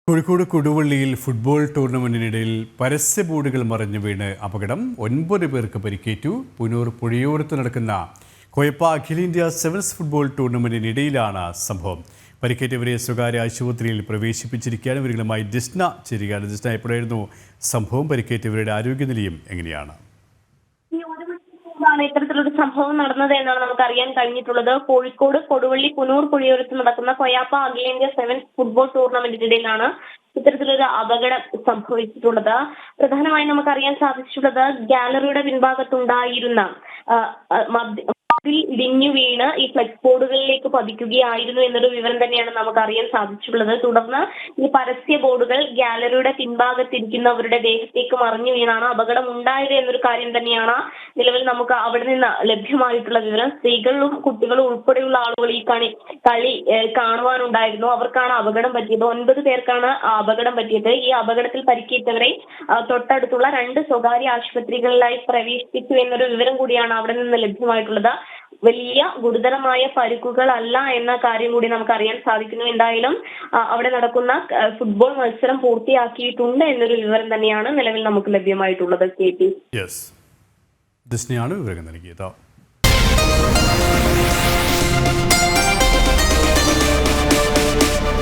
Kozhikode കൊടുവള്ളിയിൽ football ടൂർണമെന്റിനിടയിൽ പരസ്യ ബോർഡുകൾ മറിഞ്ഞു വീണ് അപകടം 9 പേർക്ക് പരിക്കേറ്റു. പുനൂർ പുഴയോരത്ത് നടക്കുന്ന കൊയപ്പ അഖിലേന്ത്യാ സെവൻസ് ഫുട്ബോൾ ടൂർണമെന്റിനിടയിലാണ് സംഭവം. പരിക്കേറ്റവരെ സ്വകാര്യ ആശുപത്രിയിൽ പ്രവേശിപ്പിച്ചിരിക്കുകയാണ്. ഇവരുമായി ജിസ്ന ചേരുകയാണ്. ജിസ്ന, എപ്പോഴായിരുന്നു സംഭവം? പരിക്കേറ്റവരുടെ ആരോഗ്യനിലയും എങ്ങനെയാണ്? ഇത്തരത്തിലൊരു സംഭവം നടന്നത് എന്നാണ് നമുക്ക് അറിയാൻ കഴിഞ്ഞിട്ടുള്ളത്. കോഴിക്കോട് കൊടുവള്ളി പുനൂർ പുഴയോരത്ത് നടക്കുന്ന കൊയാപ്പ അഖിലേന്ത്യാ സെവൻസ് ഫുട്ബോൾ ടൂർണമെന്റിനിടയിലാണ് ഇത്തരത്തിലൊരു അപകടം സംഭവിച്ചിട്ടുള്ളത്. പ്രധാനമായും നമുക്കറിയാൻ സാധിച്ചിട്ടുള്ളത് ഗാലറിയുടെ പിൻഭാഗത്തുണ്ടായിരുന്ന ഇടിഞ്ഞു വീണ് ഈ ഫ്ലെക്സ് ബോർഡുകളിലേക്ക് പതിക്കുകയായിരുന്നു എന്നൊരു വിവരം തന്നെയാണ് നമുക്ക് അറിയാൻ സാധിച്ചിട്ടുള്ളത്. തുടർന്ന് ഈ പരസ്യ ബോർഡുകൾ ഗാലറിയുടെ പിൻഭാഗത്തിരിക്കുന്നവരുടെ ദേഹത്തേക്ക് മറിഞ്ഞു വീണാണ് അപകടം ഉണ്ടായത് എന്നൊരു കാര്യം തന്നെയാണ് നിലവിൽ നമുക്ക് അവിടെ നിന്ന് ലഭ്യമായിട്ടുള്ള വിവരം. സ്ത്രീകളും കുട്ടികളും ഉൾപ്പെടെയുള്ള ആളുകൾ ഈ കളി കാണുവാനുണ്ടായിരുന്നു. അവർക്കാണ് അപകടം പറ്റിയത്. 9 പേർക്കാണ് അപകടം പറ്റിയത്. ഈ അപകടത്തിൽ പരിക്കേറ്റവരെ തൊട്ടടുത്തുള്ള 2 സ്വകാര്യ ആശുപത്രികളിലായി പ്രവേശിപ്പിച്ചു എന്നൊരു വിവരം കൂടിയാണ് അവിടെ നിന്ന് ലഭ്യമായിട്ടുള്ളത്. വലിയ ഗുരുതരമായ പരിക്കുകളല്ല എന്ന കാര്യം കൂടി നമുക്ക് അറിയാൻ സാധിക്കുന്നു. എന്തായാലും അവിടെ നടക്കുന്ന ഫുട്ബോൾ മത്സരം പൂർത്തിയാക്കിയിട്ടുണ്ട് എന്നൊരു വിവരം തന്നെയാണ് നിലവിൽ നമുക്ക് ലഭ്യമായിട്ടുള്ളത്. ജിസ്നയാണ് വിവരം നൽകിയത്.